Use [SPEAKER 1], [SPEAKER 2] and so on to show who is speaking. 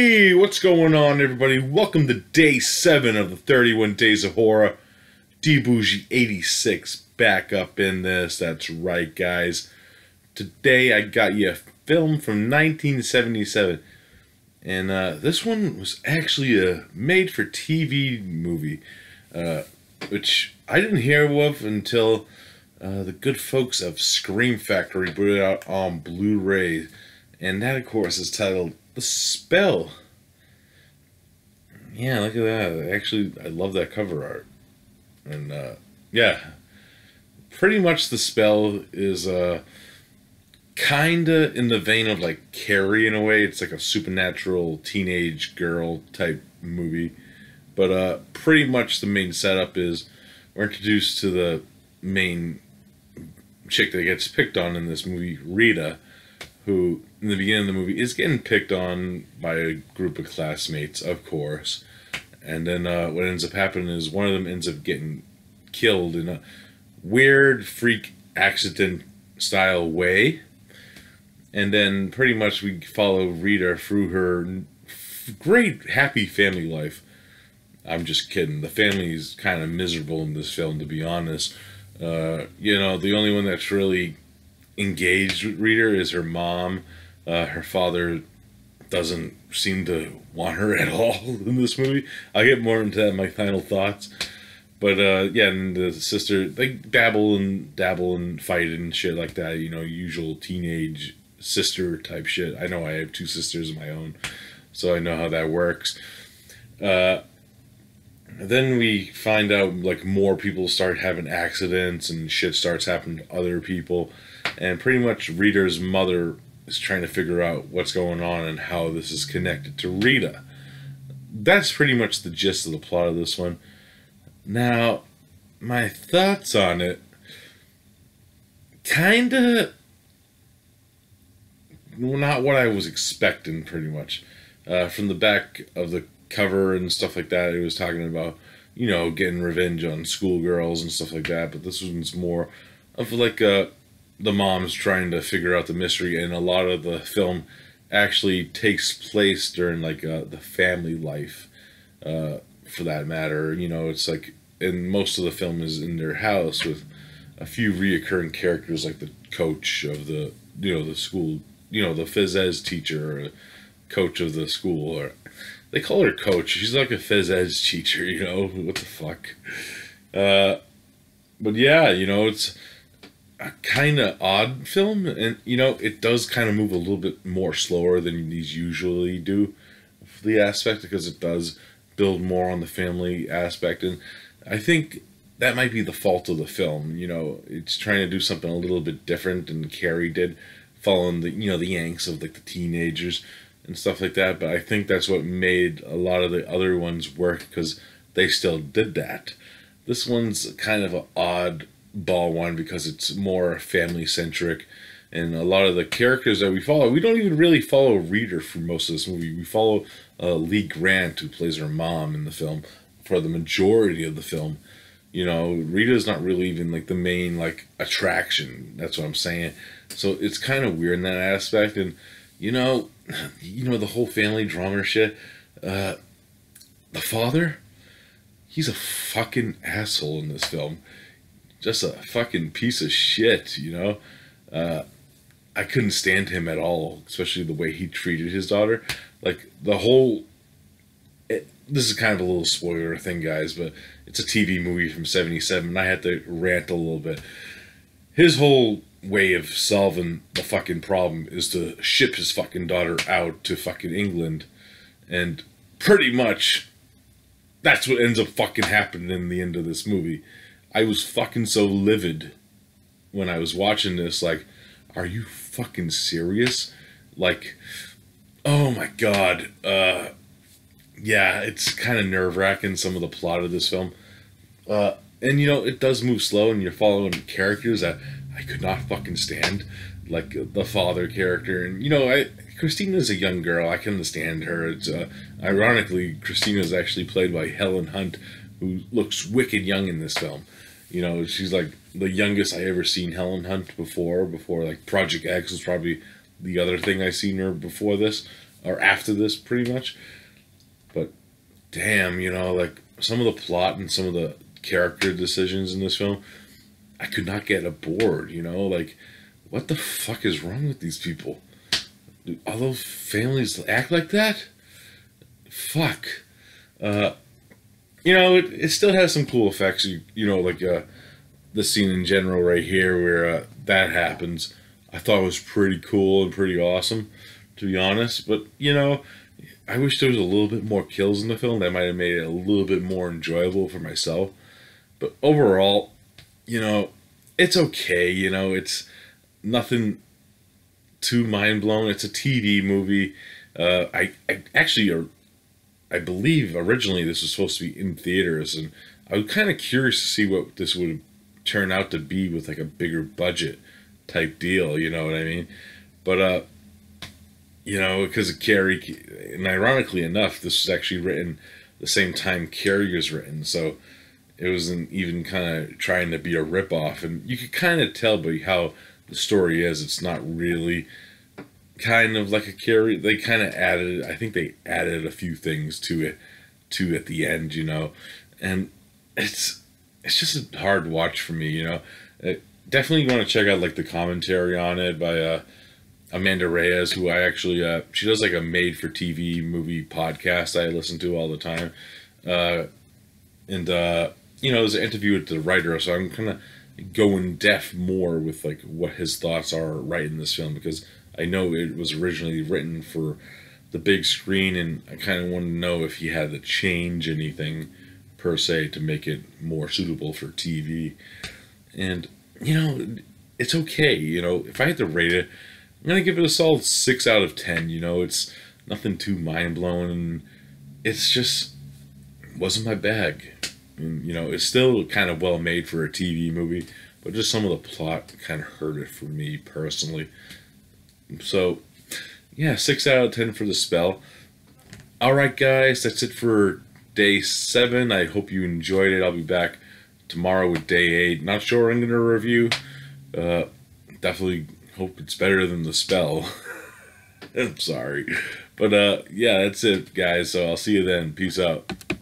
[SPEAKER 1] Hey, what's going on, everybody? Welcome to day 7 of the 31 Days of Horror. D-Bougie86 back up in this. That's right, guys. Today I got you a film from 1977. And this one was actually a made-for-TV movie, which I didn't hear of until the good folks of Scream Factory put it out on Blu-Ray. And that, of course, is titled The Spell. Yeah, look at that. Actually, I love that cover art. And, yeah. Pretty much The Spell is kinda in the vein of, like, Carrie in a way. It's like a supernatural teenage girl type movie. But, pretty much the main setup is we're introduced to the main chick that gets picked on in this movie, Rita, who, in the beginning of the movie, is getting picked on by a group of classmates, of course. And then what ends up happening is one of them ends up getting killed in a weird freak accident style way. And then pretty much we follow Rita through her great happy family life. I'm just kidding. The family is kind of miserable in this film, to be honest. You know, the only one that's really engaged with Rita is her mom. Her father doesn't seem to want her at all in this movie. I'll get more into that in my final thoughts. But yeah, and the sister, they dabble and fight and shit like that. You know, usual teenage sister type shit. I know I have 2 sisters of my own, so I know how that works. Then we find out, like, more people start having accidents and shit starts happening to other people. And pretty much Rita's mother is trying to figure out what's going on and how this is connected to Rita. That's pretty much the gist of the plot of this one. Now, my thoughts on it, kinda not what I was expecting, pretty much. From the back of the cover and stuff like that, it was talking about, you know, getting revenge on schoolgirls and stuff like that. But this one's more of like the mom's trying to figure out the mystery, and a lot of the film actually takes place during like the family life, for that matter. You know, it's like, and most of the film is in their house with a few reoccurring characters, like the coach of the, you know, the school, you know, the phys ed teacher, or coach of the school, or they call her coach. She's like a phys ed teacher, you know, what the fuck. But yeah, you know, it's a kind of odd film, and you know, it does kind of move a little bit more slower than these usually do for the aspect, because it does build more on the family aspect. And I think that might be the fault of the film. You know, it's trying to do something a little bit different than Carrie did, following the, you know, the angst of like the teenagers and stuff like that. But I think that's what made a lot of the other ones work, because they still did that. This one's kind of an odd ball one because it's more family centric, and a lot of the characters that we follow, we don't even really follow Rita for most of this movie. We follow Lee Grant, who plays her mom in the film, for the majority of the film. You know, Rita's not really even like the main like attraction. That's what I'm saying. So it's kind of weird in that aspect. And you know the whole family drama shit. The father, he's a fucking asshole in this film. Just a fucking piece of shit, you know? I couldn't stand him at all, especially the way he treated his daughter. Like, the whole... this is kind of a little spoiler thing, guys, but it's a TV movie from 77, and I had to rant a little bit. His whole way of solving the fucking problem is to ship his fucking daughter out to fucking England, and pretty much that's what ends up fucking happening in the end of this movie. I was fucking so livid when I was watching this, like, are you fucking serious? Like, oh my god. Yeah, it's kind of nerve-wracking, some of the plot of this film. And, you know, it does move slow, and you're following characters that I could not fucking stand. Like, the father character. And, you know, Christina's a young girl. I can understand her. It's, ironically, Christina's actually played by Helen Hunt, who looks wicked young in this film. You know, she's like the youngest I ever seen Helen Hunt before like Project X was probably the other thing I seen her before this. or after this, pretty much. But damn, like some of the plot and some of the character decisions in this film, I could not get aboard. Like what the fuck is wrong with these people? Do all those families act like that? Fuck. It still has some cool effects. Like the scene in general right here where that happens. I thought it was pretty cool and pretty awesome, to be honest. But I wish there was a little bit more kills in the film. That might have made it a little bit more enjoyable for myself. But overall, it's okay. It's nothing too mind blowing. It's a TV movie. I believe originally this was supposed to be in theaters, and I was kind of curious to see what this would turn out to be with like a bigger budget type deal. You know what I mean? But because of Carrie, and ironically enough, this was actually written the same time Carrie was written, so it wasn't even kind of trying to be a ripoff, and you could kind of tell by how the story is, it's not really kind of like a Carrie. They kind of added, I think they added a few things to it too at the end, and it's just a hard watch for me. Definitely want to check out like the commentary on it by Amanda Reyes, who I actually she does like a made for TV movie podcast I listen to all the time, and there's an interview with the writer, so I'm kind of going depth more with like what his thoughts are writing this film, because I know it was originally written for the big screen, and I kind of want to know if he had to change anything per se to make it more suitable for TV. And it's okay. If I had to rate it, I'm gonna give it a solid 6 out of 10. It's nothing too mind blowing. It's just wasn't my bag. And, it's still kind of well made for a TV movie, but just some of the plot kind of hurt it for me personally. So, yeah, 6 out of 10 for The Spell. Alright, guys, that's it for day 7. I hope you enjoyed it. I'll be back tomorrow with day 8. Not sure what I'm going to review. Definitely hope it's better than The Spell. I'm sorry. But, yeah, that's it, guys. So I'll see you then. Peace out.